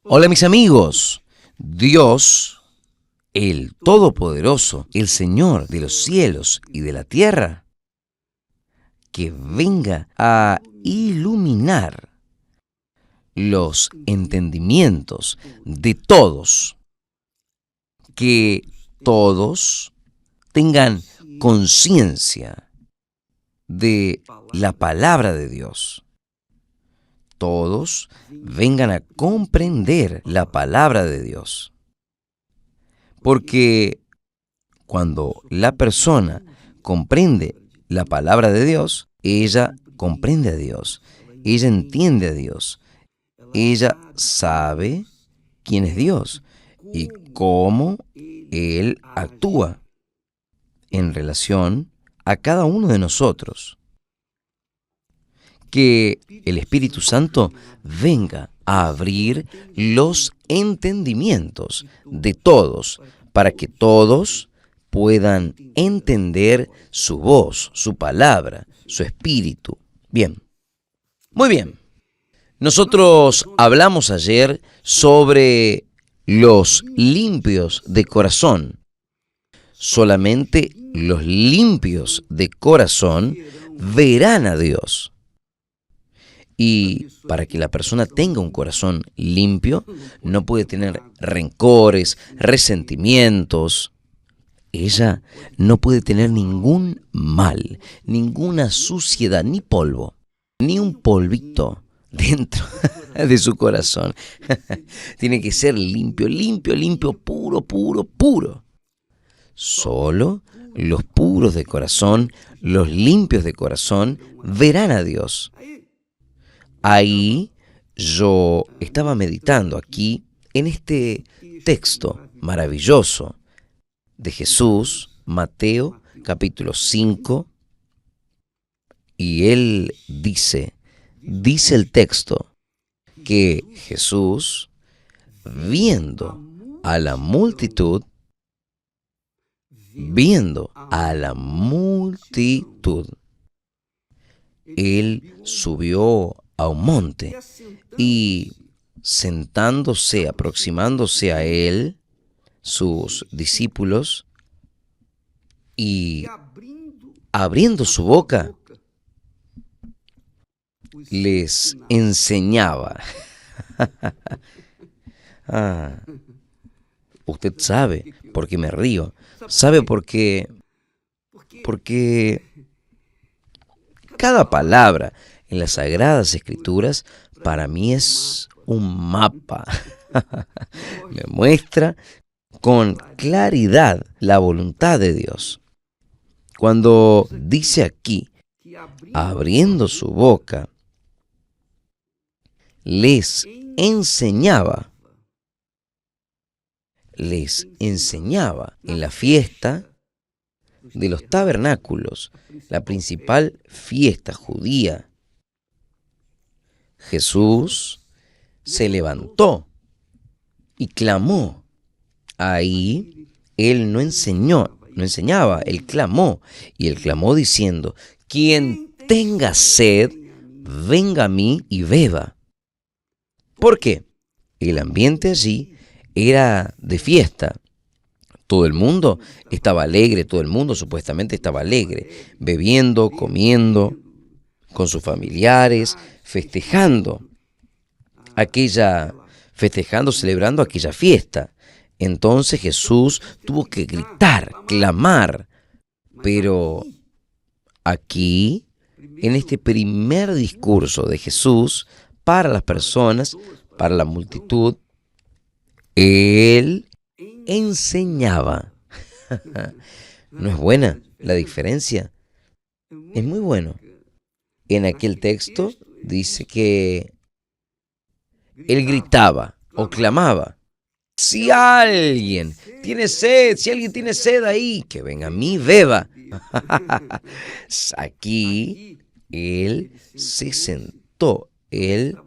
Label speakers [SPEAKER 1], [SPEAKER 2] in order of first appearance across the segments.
[SPEAKER 1] Hola mis amigos, Dios, el Todopoderoso, el Señor de los cielos y de la tierra, que venga a iluminar los entendimientos de todos, que todos tengan conciencia de la palabra de Dios. Todos vengan a comprender la palabra de Dios. Porque cuando la persona comprende la palabra de Dios, ella comprende a Dios, ella entiende a Dios, ella sabe quién es Dios y cómo Él actúa en relación a cada uno de nosotros. Que el Espíritu Santo venga a abrir los entendimientos de todos para que todos puedan entender su voz, su palabra, su espíritu. Bien, muy bien. Nosotros hablamos ayer sobre los limpios de corazón. Solamente los limpios de corazón verán a Dios. Y para que la persona tenga un corazón limpio, no puede tener rencores, resentimientos. Ella no puede tener ningún mal, ninguna suciedad, ni polvo, ni un polvito dentro de su corazón. Tiene que ser limpio, limpio, limpio, puro, puro, puro. Solo los puros de corazón, los limpios de corazón, verán a Dios. Ahí yo estaba meditando aquí en este texto maravilloso de Jesús, Mateo capítulo 5, y él dice el texto que Jesús, viendo a la multitud, él subió a un monte y sentándose, aproximándose a él, sus discípulos, y abriendo su boca, les enseñaba. Usted sabe por qué me río. Sabe porque cada palabra en las Sagradas Escrituras para mí es un mapa. Me muestra con claridad la voluntad de Dios. Cuando dice aquí, abriendo su boca, les enseñaba en la fiesta de los tabernáculos, la principal fiesta judía. Jesús se levantó y clamó. Ahí él no enseñaba, él clamó. Y él clamó diciendo: quien tenga sed, venga a mí y beba. ¿Por qué? El ambiente allí era de fiesta. Todo el mundo estaba alegre, todo el mundo supuestamente estaba alegre, bebiendo, comiendo, con sus familiares, celebrando aquella fiesta. Entonces Jesús tuvo que gritar, clamar, pero aquí, en este primer discurso de Jesús para las personas, para la multitud, Él enseñaba. ¿No es buena la diferencia? Es muy bueno. En aquel texto dice que Él gritaba o clamaba. Si alguien tiene sed ahí, que venga a mí, beba. Aquí Él se sentó. Él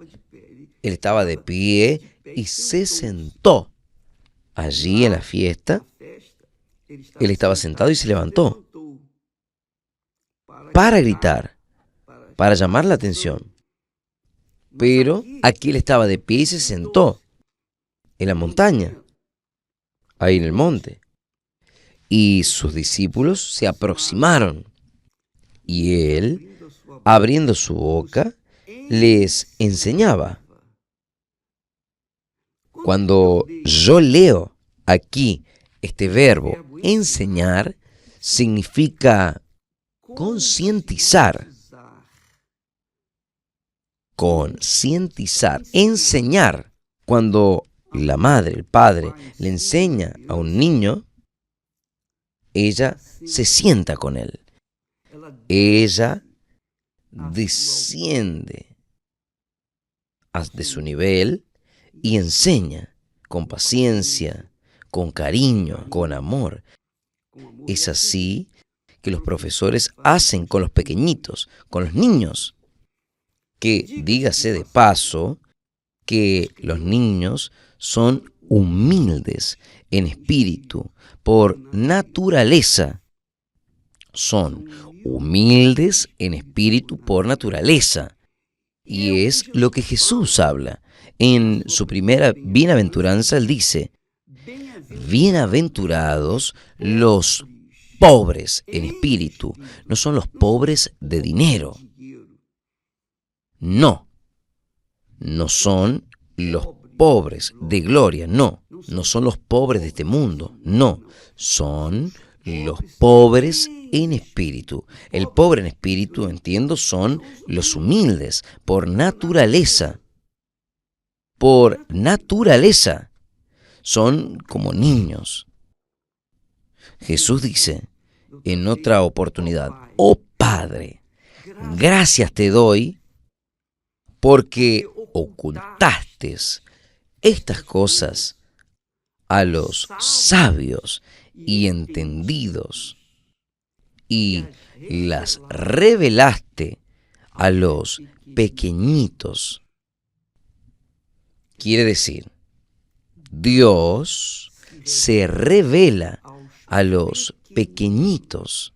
[SPEAKER 1] estaba de pie y se sentó. Allí en la fiesta, Él estaba sentado y se levantó para gritar, para llamar la atención. Pero aquí Él estaba de pie y se sentó. en la montaña, ahí en el monte. Y sus discípulos se aproximaron y él, abriendo su boca, les enseñaba. Cuando yo leo aquí este verbo enseñar, significa concientizar, enseñar. Cuando la madre, el padre, le enseña a un niño, ella se sienta con él. Ella desciende de su nivel y enseña con paciencia, con cariño, con amor. Es así que los profesores hacen con los pequeñitos, con los niños. Que dígase de paso que los niños son humildes en espíritu por naturaleza. Son humildes en espíritu por naturaleza. Y es lo que Jesús habla. En su primera bienaventuranza, él dice, bienaventurados los pobres en espíritu. No son los pobres de dinero. No son los pobres de gloria, no son los pobres de este mundo, no, son los pobres en espíritu. El pobre en espíritu, entiendo, son los humildes por naturaleza. Por naturaleza, son como niños. Jesús dice en otra oportunidad, oh Padre, gracias te doy porque ocultaste estas cosas a los sabios y entendidos y las revelaste a los pequeñitos. Quiere decir, Dios se revela a los pequeñitos,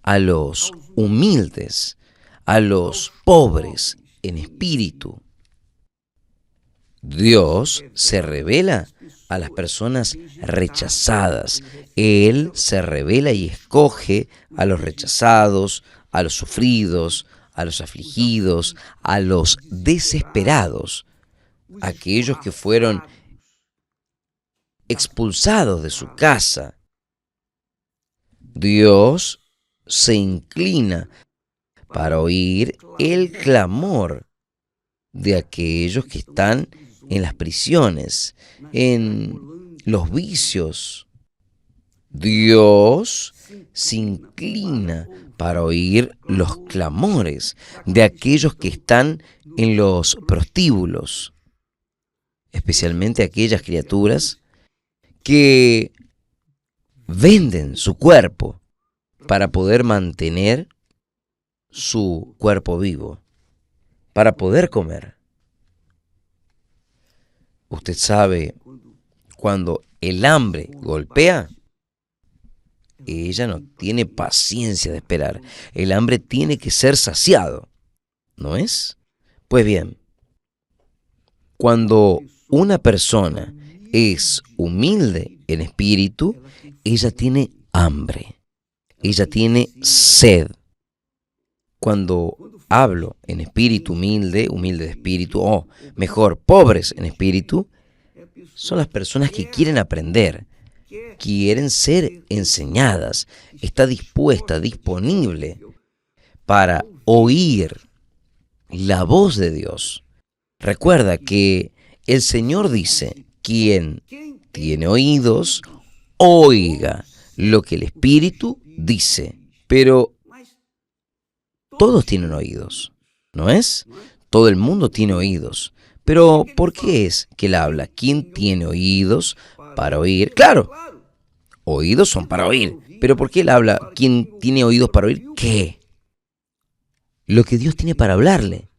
[SPEAKER 1] a los humildes, a los pobres en espíritu. Dios se revela a las personas rechazadas. Él se revela y escoge a los rechazados, a los sufridos, a los afligidos, a los desesperados, aquellos que fueron expulsados de su casa. Dios se inclina para oír el clamor de aquellos que están en las prisiones, en los vicios. Dios se inclina para oír los clamores de aquellos que están en los prostíbulos, especialmente aquellas criaturas que venden su cuerpo para poder mantener su cuerpo vivo, para poder comer. Usted sabe, cuando el hambre golpea, ella no tiene paciencia de esperar. El hambre tiene que ser saciado, ¿no es? Pues bien, cuando una persona es humilde en espíritu, ella tiene hambre, ella tiene sed. Cuando hablo en espíritu humilde de espíritu, o mejor, pobres en espíritu, son las personas que quieren aprender, quieren ser enseñadas, está dispuesta, disponible para oír la voz de Dios. Recuerda que el Señor dice, quien tiene oídos, oiga lo que el Espíritu dice. Pero todos tienen oídos, ¿no es? Todo el mundo tiene oídos. Pero ¿por qué es que Él habla? ¿Quién tiene oídos para oír? Claro, oídos son para oír. Pero ¿por qué Él habla? ¿Quién tiene oídos para oír? ¿Qué? Lo que Dios tiene para hablarle.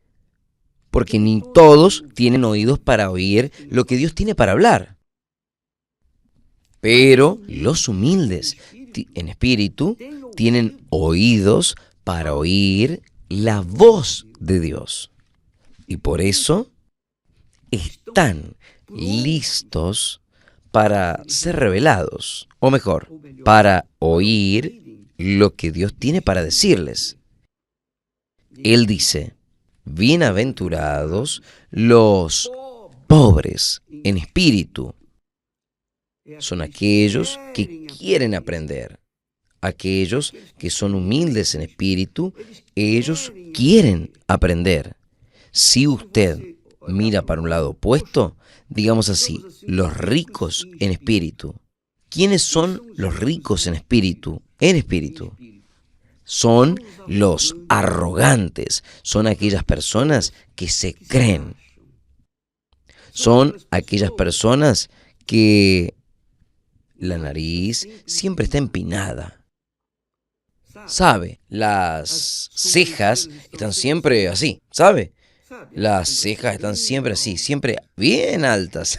[SPEAKER 1] Porque ni todos tienen oídos para oír lo que Dios tiene para hablar. Pero los humildes en espíritu tienen oídos para oír la voz de Dios. Y por eso están listos para ser revelados, o mejor, para oír lo que Dios tiene para decirles. Él dice, bienaventurados los pobres en espíritu. Son aquellos que quieren aprender, aquellos que son humildes en espíritu, ellos quieren aprender. Si usted mira para un lado opuesto, digamos así, los ricos en espíritu. ¿Quiénes son los ricos en espíritu? En espíritu. Son los arrogantes, son aquellas personas que se creen. Son aquellas personas que la nariz siempre está empinada. ¿Sabe? Las cejas están siempre así, ¿sabe? Las cejas están siempre así, siempre bien altas.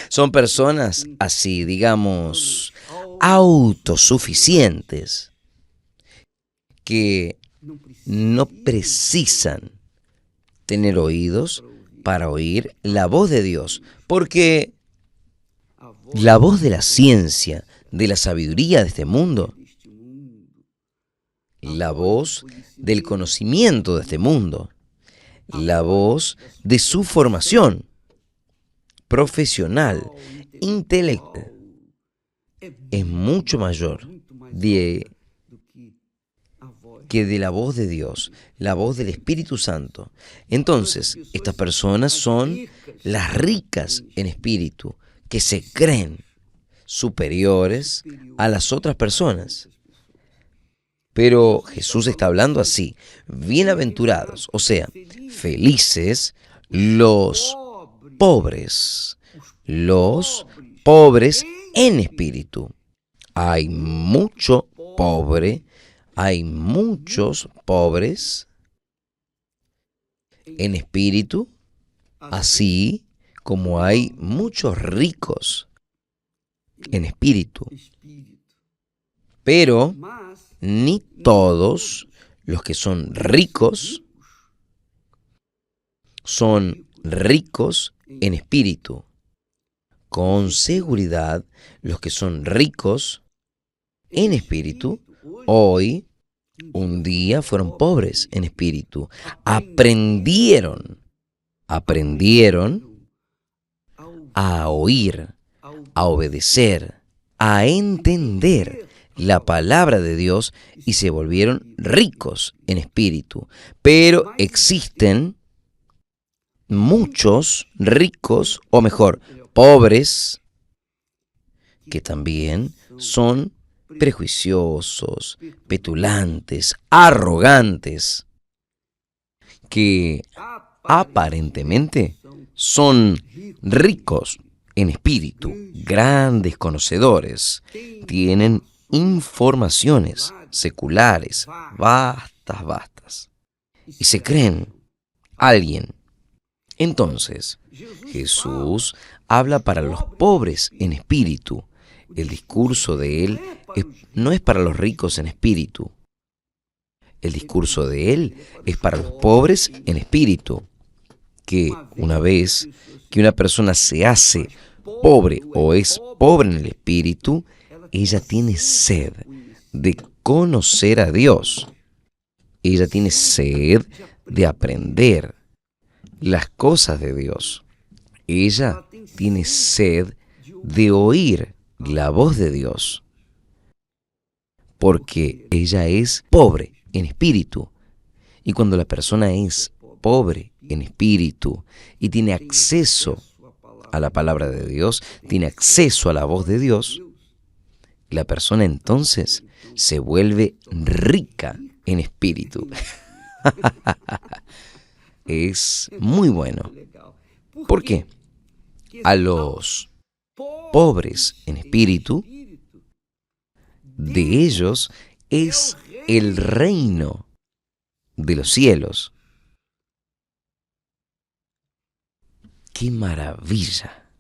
[SPEAKER 1] Son personas así, digamos, autosuficientes, que no precisan tener oídos para oír la voz de Dios, porque la voz de la ciencia, de la sabiduría de este mundo, la voz del conocimiento de este mundo, la voz de su formación profesional, intelectual, es mucho mayor que de la voz de Dios, la voz del Espíritu Santo. Entonces, estas personas son las ricas en espíritu, que se creen superiores a las otras personas. Pero Jesús está hablando así, bienaventurados, o sea, felices los pobres en espíritu. Hay mucho pobre, hay muchos pobres en espíritu, así como hay muchos ricos en espíritu. Pero ni todos los que son ricos en espíritu. Con seguridad, los que son ricos en espíritu, hoy, un día fueron pobres en espíritu. Aprendieron a oír, a obedecer, a entender la palabra de Dios y se volvieron ricos en espíritu. Pero existen muchos ricos, o mejor, pobres, que también son prejuiciosos, petulantes, arrogantes, que aparentemente son ricos en espíritu, grandes conocedores, tienen informaciones seculares vastas, y se creen alguien. Entonces, Jesús habla para los pobres en espíritu. El discurso de Él no es para los ricos en espíritu. El discurso de Él es para los pobres en espíritu. Que una vez que una persona se hace pobre o es pobre en el espíritu, ella tiene sed de conocer a Dios. Ella tiene sed de aprender las cosas de Dios. Ella tiene sed de oír la voz de Dios, porque ella es pobre en espíritu. Y cuando la persona es pobre en espíritu y tiene acceso a la palabra de Dios, tiene acceso a la voz de Dios, la persona entonces se vuelve rica en espíritu. Es muy bueno. ¿Por qué? A los pobres en espíritu, de ellos es el reino de los cielos. ¡Qué maravilla!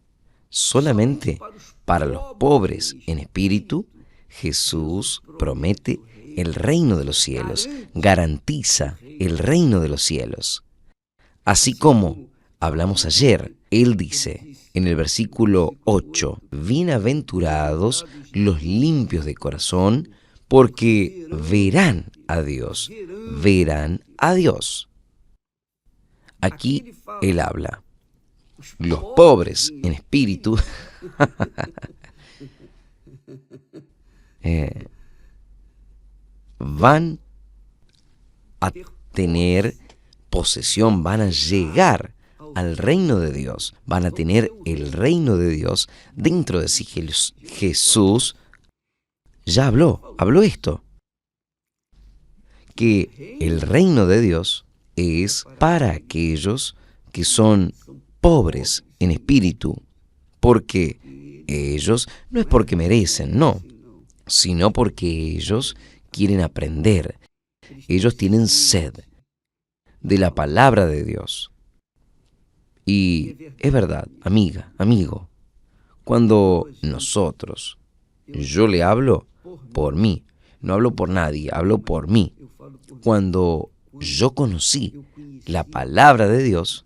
[SPEAKER 1] Solamente para los pobres en espíritu, Jesús promete el reino de los cielos, garantiza el reino de los cielos. Así como hablamos ayer, Él dice en el versículo 8, bienaventurados los limpios de corazón, porque verán a Dios, verán a Dios. Aquí Él habla. Los pobres en espíritu van a tener posesión, van a llegar al reino de Dios, van a tener el reino de Dios dentro de sí. Jesús ya habló esto, que el reino de Dios es para aquellos que son pobres en espíritu, porque ellos no es porque merecen, no, sino porque ellos quieren aprender, ellos tienen sed de la palabra de Dios. Y es verdad, amiga, amigo, cuando yo le hablo por mí, no hablo por nadie, hablo por mí. Cuando yo conocí la palabra de Dios,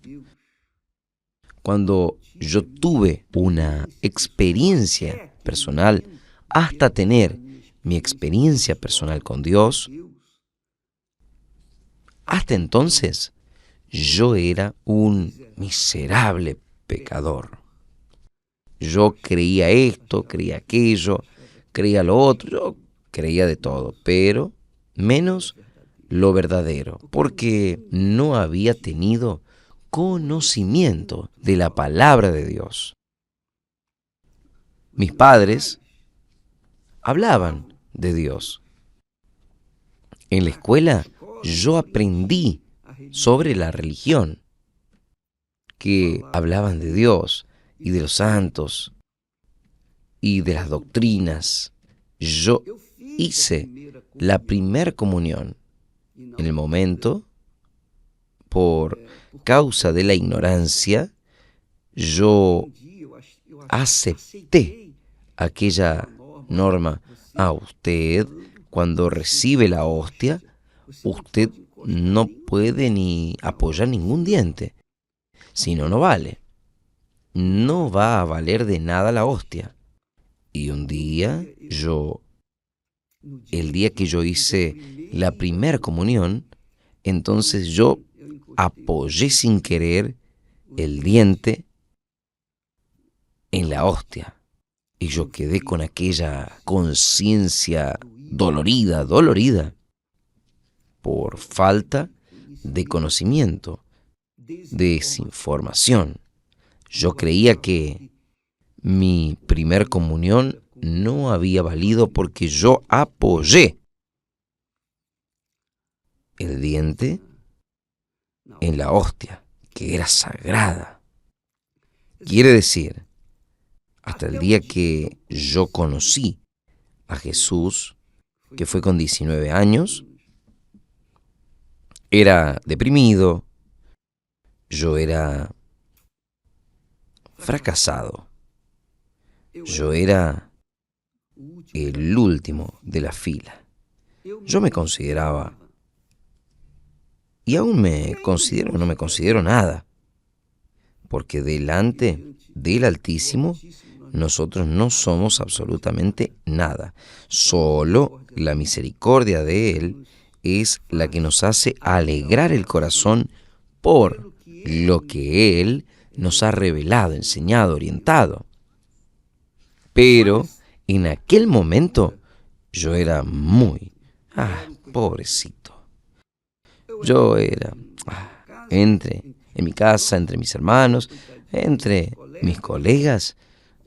[SPEAKER 1] cuando yo tuve una experiencia personal, hasta tener mi experiencia personal con Dios, hasta entonces yo era un miserable pecador. Yo creía esto, creía aquello, creía lo otro, yo creía de todo, pero menos lo verdadero, porque no había tenido conocimiento de la palabra de Dios. Mis padres hablaban de Dios. En la escuela yo aprendí sobre la religión, que hablaban de Dios y de los santos y de las doctrinas. Yo hice la primer comunión en el momento, por causa de la ignorancia, yo acepté aquella norma. Usted, cuando recibe la hostia, usted no puede ni apoyar ningún diente, si no, no vale. No va a valer de nada la hostia. Y un día, el día que yo hice la primer comunión, entonces yo apoyé sin querer el diente en la hostia. Y yo quedé con aquella conciencia dolorida, por falta de conocimiento, de desinformación. Yo creía que mi primer comunión no había valido porque yo apoyé el diente en la hostia, que era sagrada. Quiere decir, hasta el día que yo conocí a Jesús, que fue con 19 años, era deprimido, yo era fracasado, yo era el último de la fila. Yo me consideraba, y aún me considero, no me considero nada, porque delante del Altísimo nosotros no somos absolutamente nada. Solo la misericordia de Él es la que nos hace alegrar el corazón por lo que Él nos ha revelado, enseñado, orientado. Pero en aquel momento yo era muy, pobrecito. Yo era, en mi casa, entre mis hermanos, entre mis colegas,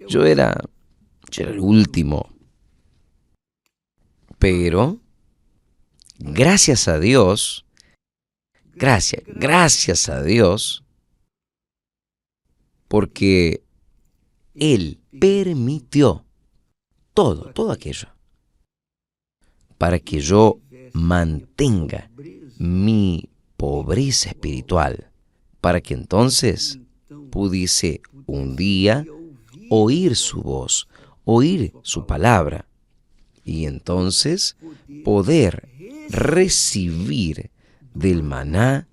[SPEAKER 1] yo era el último. Pero, gracias a Dios, gracias a Dios, porque Él permitió todo aquello, para que yo mantenga mi pobreza espiritual, para que entonces pudiese un día oír su voz, oír su palabra, y entonces poder recibir del maná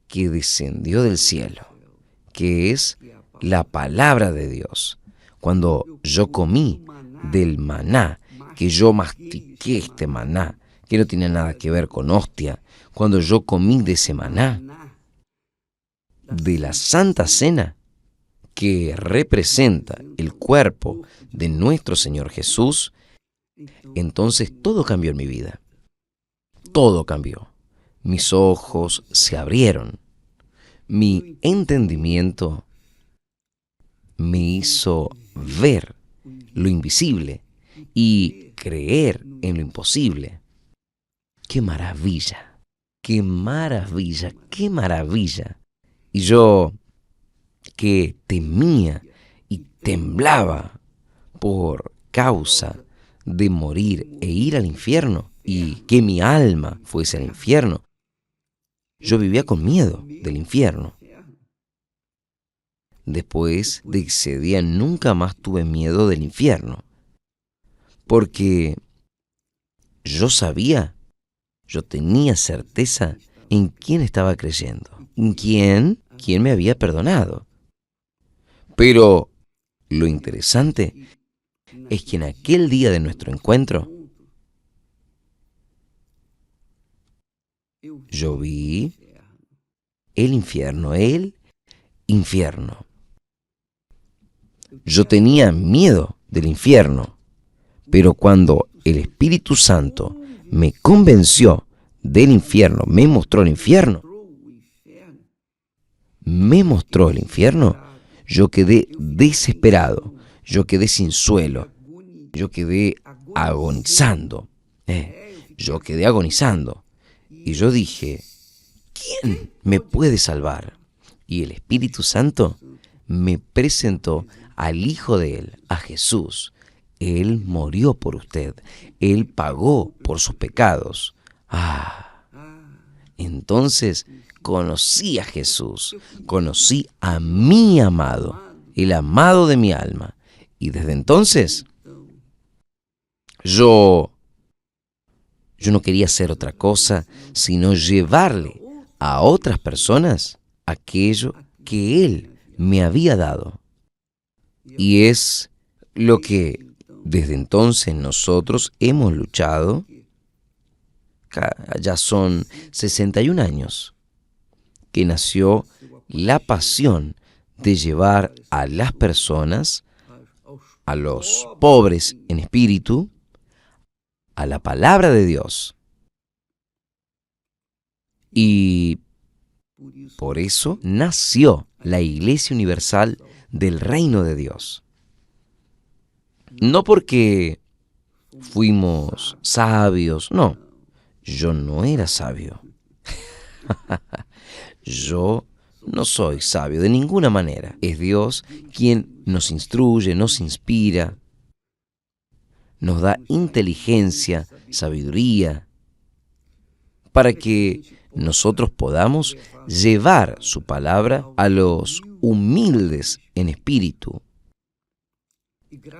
[SPEAKER 1] que descendió del cielo, que es la palabra de Dios. Cuando yo comí del maná, que yo mastiqué este maná, que no tiene nada que ver con hostia, cuando yo comí de ese maná, de la Santa Cena, que representa el cuerpo de nuestro Señor Jesús, entonces todo cambió en mi vida. Todo cambió. Mis ojos se abrieron. Mi entendimiento me hizo ver lo invisible y creer en lo imposible. ¡Qué maravilla! ¡Qué maravilla! ¡Qué maravilla! Y yo, que temía y temblaba por causa de morir e ir al infierno, y que mi alma fuese al infierno, yo vivía con miedo del infierno. Después de ese día nunca más tuve miedo del infierno, porque yo sabía, yo tenía certeza en quién estaba creyendo, en quién me había perdonado. Pero lo interesante es que en aquel día de nuestro encuentro, yo vi el infierno. Yo tenía miedo del infierno, pero cuando el Espíritu Santo me convenció del infierno, me mostró el infierno, yo quedé desesperado, yo quedé sin suelo, yo quedé agonizando, yo quedé agonizando. Y yo dije, ¿quién me puede salvar? Y el Espíritu Santo me presentó al Hijo de Él, a Jesús. Él murió por usted, Él pagó por sus pecados. Entonces conocí a Jesús, conocí a mi amado, el amado de mi alma. Y desde entonces yo no quería hacer otra cosa sino llevarle a otras personas aquello que Él me había dado. Y es lo que desde entonces nosotros hemos luchado. Ya son 61 años que nació la pasión de llevar a las personas, a los pobres en espíritu, a la palabra de Dios. Y por eso nació la Iglesia Universal del Reino de Dios. No porque fuimos sabios, no. Yo no era sabio. Yo no soy sabio de ninguna manera. Es Dios quien nos instruye, nos inspira, nos da inteligencia, sabiduría, para que nosotros podamos llevar su palabra a los humildes en espíritu.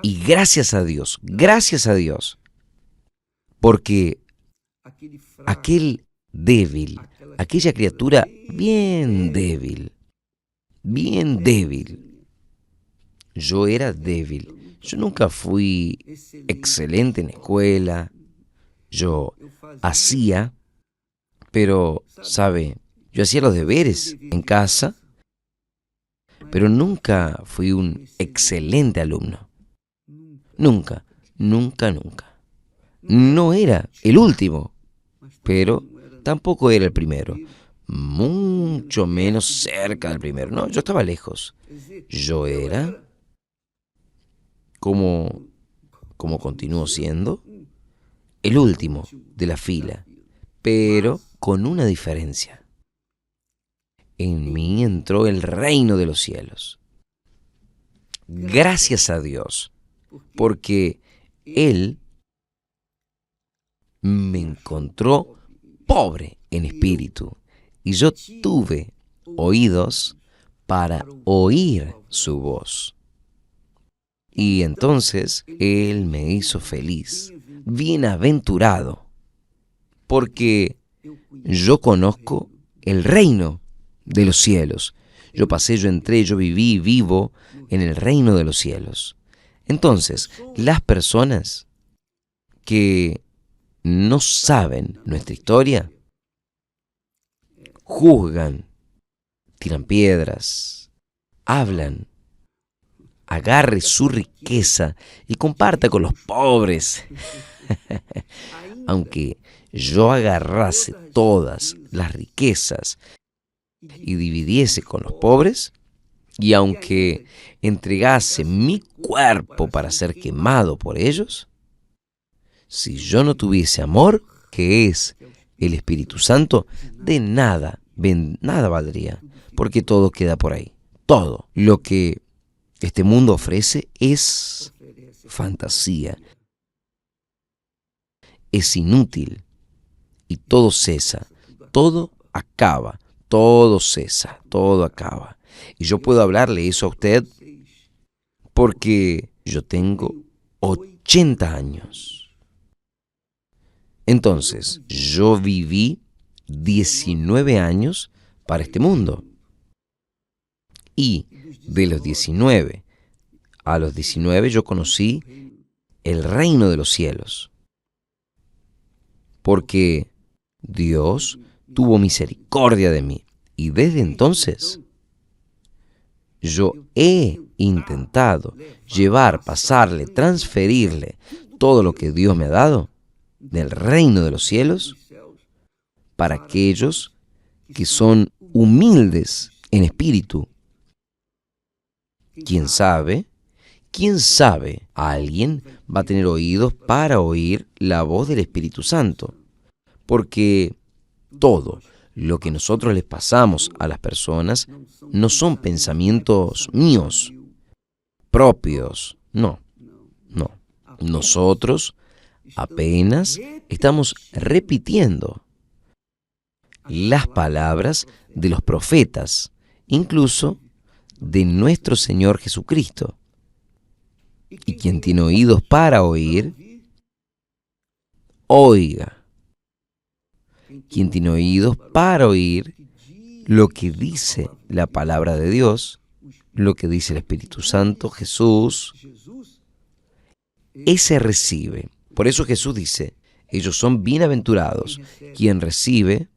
[SPEAKER 1] Y gracias a Dios, porque aquel débil, aquella criatura bien débil, yo era débil. Yo nunca fui excelente en escuela. Yo hacía, pero, ¿sabe? Yo hacía los deberes en casa, pero nunca fui un excelente alumno. Nunca. No era el último, pero tampoco era el primero. Mucho menos cerca del primero. No, yo estaba lejos. Yo era, como continúo siendo, el último de la fila, pero con una diferencia. En mí entró el reino de los cielos. Gracias a Dios, porque Él me encontró pobre en espíritu y yo tuve oídos para oír su voz. Y entonces Él me hizo feliz, bienaventurado, porque yo conozco el reino de los cielos. yo pasé, yo entré, yo viví y vivo en el reino de los cielos. Entonces, las personas que no saben nuestra historia, juzgan, tiran piedras, hablan, agarre su riqueza y comparta con los pobres. Aunque yo agarrase todas las riquezas y dividiese con los pobres, y aunque entregase mi cuerpo para ser quemado por ellos, si yo no tuviese amor, que es el Espíritu Santo, de nada, nada valdría, porque todo queda por ahí. Todo lo que este mundo ofrece es fantasía, es inútil y todo cesa, todo acaba, todo cesa, todo acaba. Y yo puedo hablarle eso a usted porque yo tengo 80 años. Entonces, yo viví 19 años para este mundo. Y de los 19 a los 19 yo conocí el reino de los cielos. Porque Dios tuvo misericordia de mí. Y desde entonces yo he intentado llevar, pasarle, transferirle todo lo que Dios me ha dado del reino de los cielos para aquellos que son humildes en espíritu. ¿Quién sabe? ¿Quién sabe? Alguien va a tener oídos para oír la voz del Espíritu Santo. Porque todo lo que nosotros les pasamos a las personas no son pensamientos míos, propios. No. Nosotros apenas estamos repitiendo las palabras de los profetas, incluso de nuestro Señor Jesucristo. Y quien tiene oídos para oír, oiga. Quien tiene oídos para oír lo que dice la palabra de Dios, lo que dice el Espíritu Santo, Jesús, ese recibe. Por eso Jesús dice, ellos son bienaventurados. Quien recibe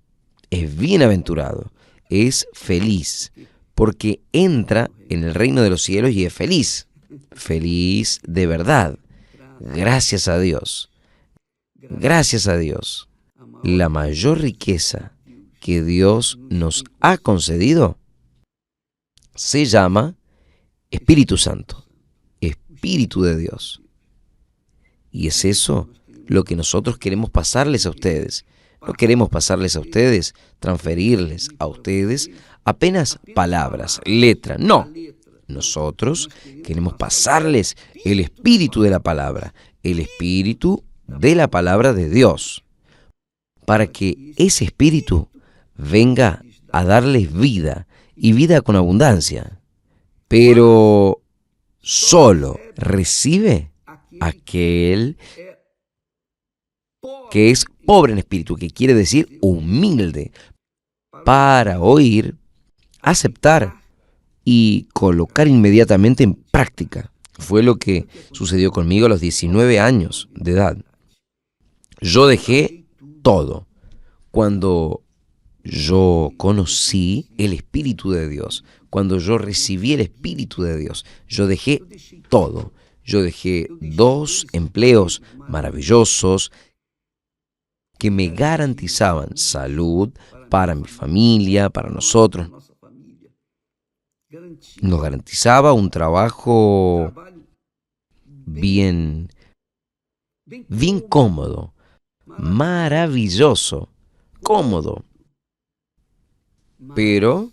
[SPEAKER 1] es bienaventurado, es feliz, porque entra en el reino de los cielos y es feliz. Feliz de verdad. Gracias a Dios. Gracias a Dios. La mayor riqueza que Dios nos ha concedido se llama Espíritu Santo, Espíritu de Dios. Y es eso lo que nosotros queremos pasarles a ustedes. No queremos pasarles a ustedes, transferirles a ustedes apenas palabras, letra. No. Nosotros queremos pasarles el espíritu de la palabra, el espíritu de la palabra de Dios, para que ese espíritu venga a darles vida y vida con abundancia. Pero solo recibe aquel que es pobre en espíritu, que quiere decir humilde, para oír, aceptar y colocar inmediatamente en práctica. Fue lo que sucedió conmigo a los 19 años de edad. Yo dejé todo. Cuando yo conocí el Espíritu de Dios, cuando yo recibí el Espíritu de Dios, yo dejé todo. Yo dejé 2 empleos maravillosos que me garantizaban salud para mi familia, para nosotros. Nos garantizaba un trabajo bien cómodo, maravilloso, cómodo, pero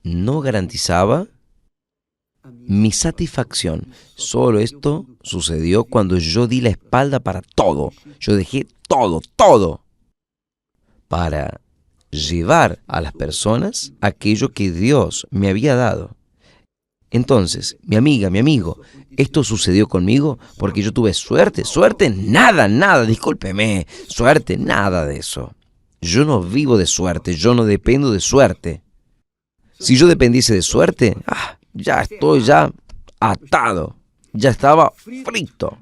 [SPEAKER 1] no garantizaba mi satisfacción. Solo esto sucedió cuando yo di la espalda para todo. Yo dejé todo, para llevar a las personas aquello que Dios me había dado. Entonces, mi amiga, mi amigo, esto sucedió conmigo porque yo tuve suerte, nada, discúlpeme, suerte, nada de eso. Yo no vivo de suerte, yo no dependo de suerte. Si yo dependiese de suerte, ya estoy atado, ya estaba frito.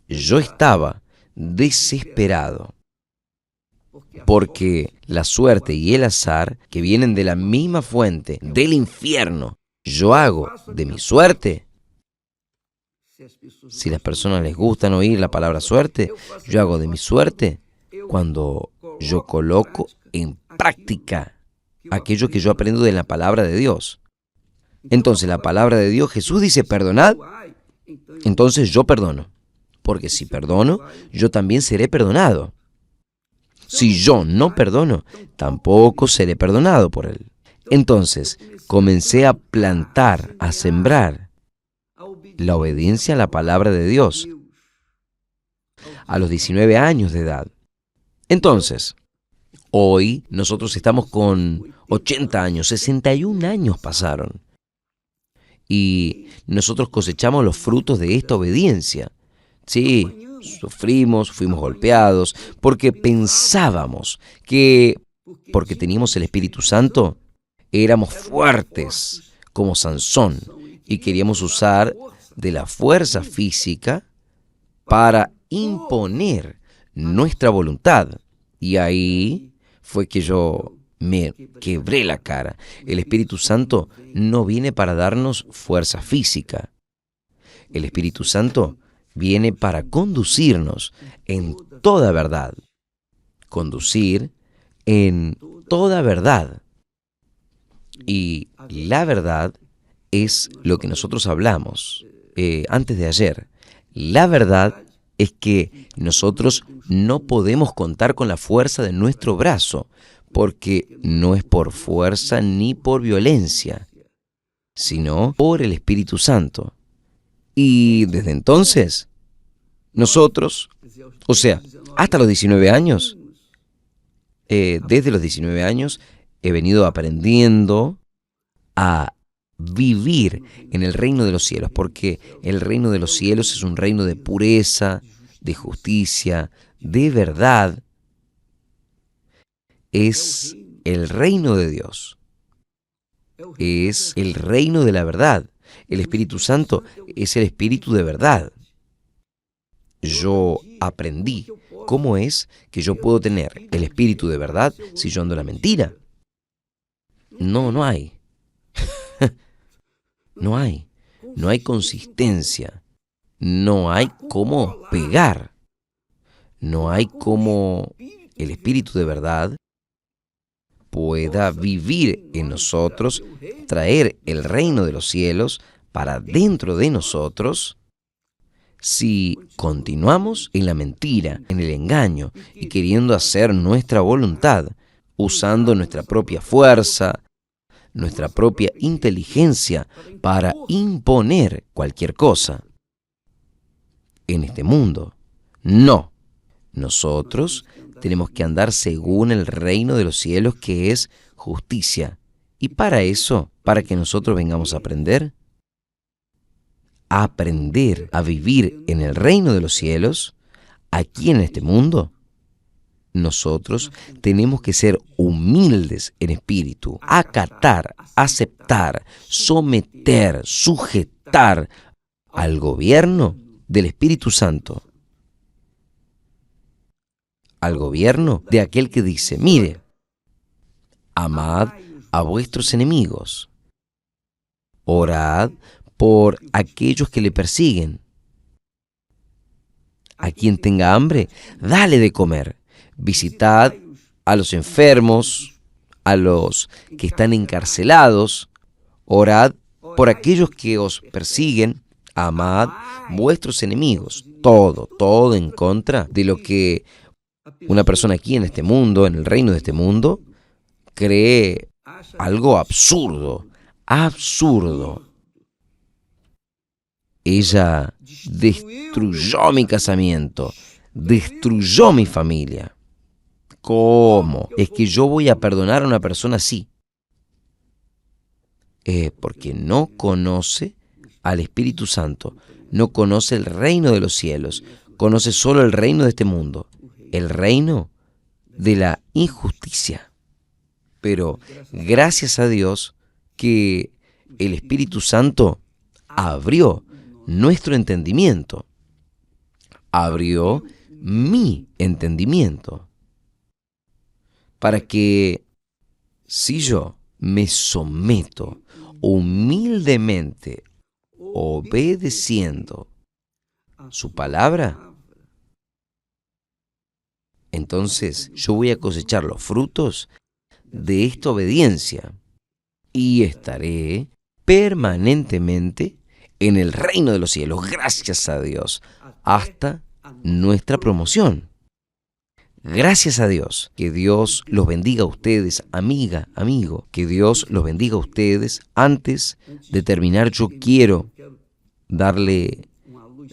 [SPEAKER 1] Yo estaba desesperado, porque la suerte y el azar, que vienen de la misma fuente, del infierno, yo hago de mi suerte. Si a las personas les gustan oír la palabra suerte, yo hago de mi suerte cuando yo coloco en práctica aquello que yo aprendo de la palabra de Dios. Entonces la palabra de Dios, Jesús dice, perdonad, entonces yo perdono. Porque si perdono, yo también seré perdonado. Si yo no perdono, tampoco seré perdonado por Él. Entonces comencé a plantar, a sembrar la obediencia a la palabra de Dios a los 19 años de edad. Entonces, hoy nosotros estamos con 80 años, 61 años pasaron. Y nosotros cosechamos los frutos de esta obediencia. Sí, sufrimos, fuimos golpeados, porque pensábamos que, porque teníamos el Espíritu Santo, éramos fuertes como Sansón y queríamos usar de la fuerza física para imponer nuestra voluntad. Y ahí fue que yo me quebré la cara. El Espíritu Santo no viene para darnos fuerza física. El Espíritu Santo viene para conducirnos en toda verdad. Conducir en toda verdad. Y la verdad es lo que nosotros hablamos antes de ayer. La verdad es que nosotros no podemos contar con la fuerza de nuestro brazo, porque no es por fuerza ni por violencia, sino por el Espíritu Santo. Y desde entonces, nosotros, o sea, hasta los 19 años, desde los 19 años, he venido aprendiendo a vivir en el reino de los cielos, porque el reino de los cielos es un reino de pureza, de justicia, de verdad. Es el reino de Dios. Es el reino de la verdad. El Espíritu Santo es el Espíritu de verdad. Yo aprendí cómo es que yo puedo tener el Espíritu de verdad si yo ando en la mentira. No hay. No hay. No hay consistencia. No hay cómo pegar. No hay cómo el Espíritu de verdad pueda vivir en nosotros, traer el reino de los cielos para dentro de nosotros, si continuamos en la mentira, en el engaño y queriendo hacer nuestra voluntad, usando nuestra propia fuerza, nuestra propia inteligencia para imponer cualquier cosa en este mundo. No, nosotros tenemos que andar según el reino de los cielos, que es justicia. Y para eso, para que nosotros vengamos a aprender a vivir en el reino de los cielos, aquí en este mundo, nosotros tenemos que ser humildes en espíritu, acatar, aceptar, someter, sujetar al gobierno del Espíritu Santo. Al gobierno de aquel que dice, mire, amad a vuestros enemigos, orad por aquellos que le persiguen. A quien tenga hambre, dale de comer. Visitad a los enfermos, a los que están encarcelados. Orad por aquellos que os persiguen. Amad vuestros enemigos. Todo en contra de lo que una persona aquí en este mundo, en el reino de este mundo, cree algo absurdo. Ella destruyó mi casamiento, destruyó mi familia. ¿Cómo es que yo voy a perdonar a una persona así? Porque no conoce al Espíritu Santo, no conoce el reino de los cielos, conoce solo el reino de este mundo, el reino de la injusticia. Pero gracias a Dios que el Espíritu Santo abrió nuestro entendimiento, abrió mi entendimiento, para que si yo me someto humildemente, obedeciendo su palabra, entonces yo voy a cosechar los frutos de esta obediencia y estaré permanentemente en el reino de los cielos, gracias a Dios, hasta nuestra promoción. Gracias a Dios. Que Dios los bendiga a ustedes, amiga, amigo. Que Dios los bendiga a ustedes. Antes de terminar, yo quiero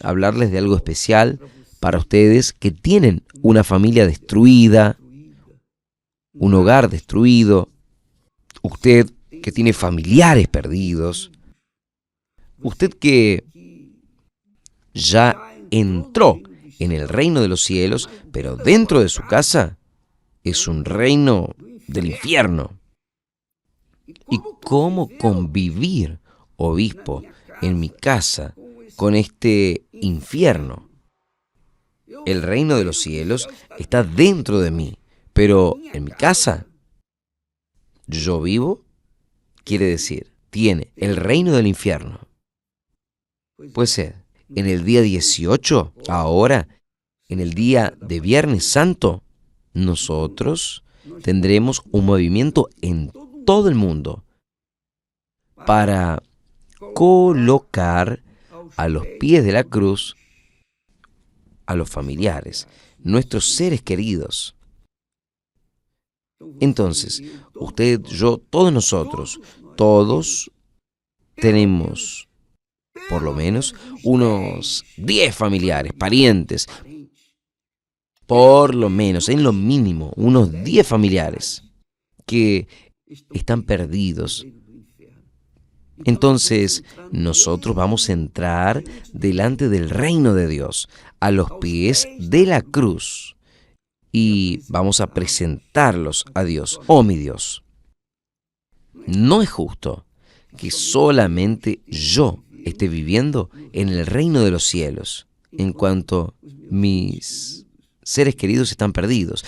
[SPEAKER 1] hablarles de algo especial para ustedes que tienen una familia destruida, un hogar destruido, usted que tiene familiares perdidos, usted que ya entró en el reino de los cielos, pero dentro de su casa es un reino del infierno. ¿Y cómo convivir, obispo, en mi casa con este infierno? El reino de los cielos está dentro de mí, pero en mi casa yo vivo, quiere decir, tiene el reino del infierno. Pues en el día 18, ahora, en el día de Viernes Santo, nosotros tendremos un movimiento en todo el mundo para colocar a los pies de la cruz a los familiares, nuestros seres queridos. Entonces, usted, yo, todos nosotros, todos tenemos por lo menos unos 10 familiares, parientes, por lo menos, en lo mínimo, unos 10 familiares que están perdidos. Entonces, nosotros vamos a entrar delante del reino de Dios, a los pies de la cruz, y vamos a presentarlos a Dios. Oh, mi Dios, no es justo que solamente yo esté viviendo en el reino de los cielos, en cuanto mis seres queridos están perdidos.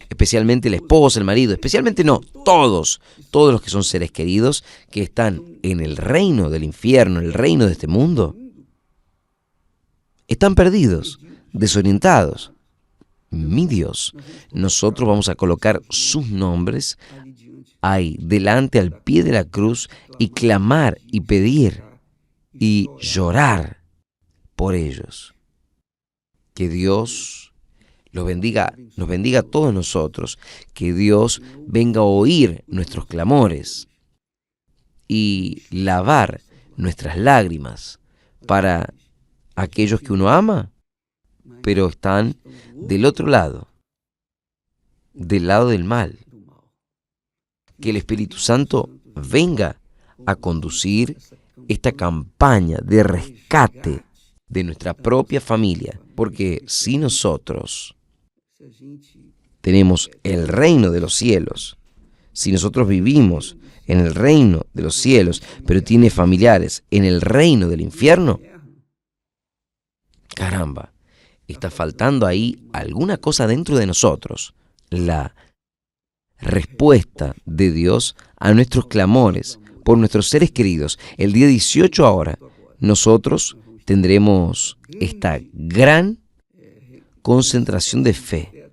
[SPEAKER 1] Especialmente la esposa, el marido, especialmente no, todos los que son seres queridos que están en el reino del infierno, en el reino de este mundo, están perdidos, desorientados. Mi Dios, nosotros vamos a colocar sus nombres ahí, delante al pie de la cruz, y clamar y pedir y llorar por ellos. Que Dios nos bendiga a todos nosotros, que Dios venga a oír nuestros clamores y lavar nuestras lágrimas para aquellos que uno ama, pero están del otro lado, del lado del mal. Que el Espíritu Santo venga a conducir esta campaña de rescate de nuestra propia familia, porque si nosotros tenemos el reino de los cielos, si nosotros vivimos en el reino de los cielos, pero tiene familiares en el reino del infierno, caramba, está faltando ahí alguna cosa dentro de nosotros. La respuesta de Dios a nuestros clamores por nuestros seres queridos. El día 18 ahora, nosotros tendremos esta gran concentración de fe.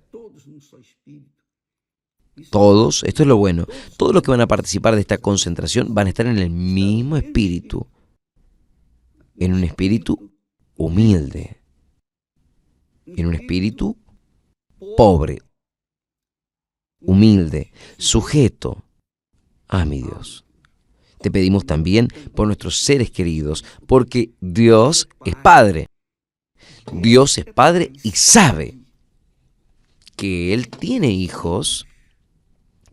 [SPEAKER 1] Todos, esto es lo bueno, todos los que van a participar de esta concentración van a estar en el mismo espíritu, en un espíritu humilde, en un espíritu pobre, humilde, sujeto a mi Dios. Te pedimos también por nuestros seres queridos, porque Dios es Padre. Dios es Padre y sabe que Él tiene hijos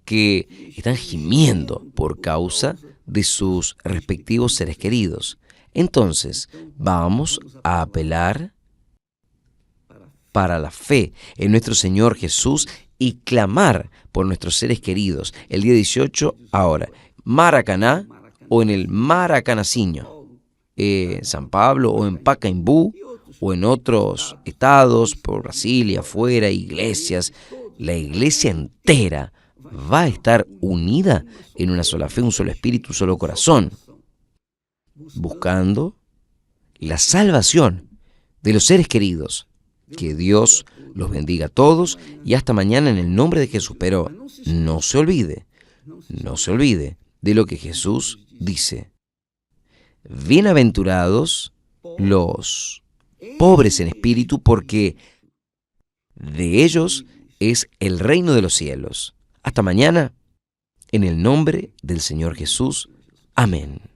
[SPEAKER 1] que están gimiendo por causa de sus respectivos seres queridos. Entonces, vamos a apelar para la fe en nuestro Señor Jesús y clamar por nuestros seres queridos el día 18 ahora, Maracaná o en el Maracanacinho, San Pablo o en Pacaembu o en otros estados, por Brasil y afuera, iglesias, la iglesia entera va a estar unida en una sola fe, un solo espíritu, un solo corazón, buscando la salvación de los seres queridos. Que Dios los bendiga a todos y hasta mañana en el nombre de Jesús. Pero no se olvide de lo que Jesús dice. Bienaventurados los pobres en espíritu, porque de ellos es el reino de los cielos. Hasta mañana, en el nombre del Señor Jesús. Amén.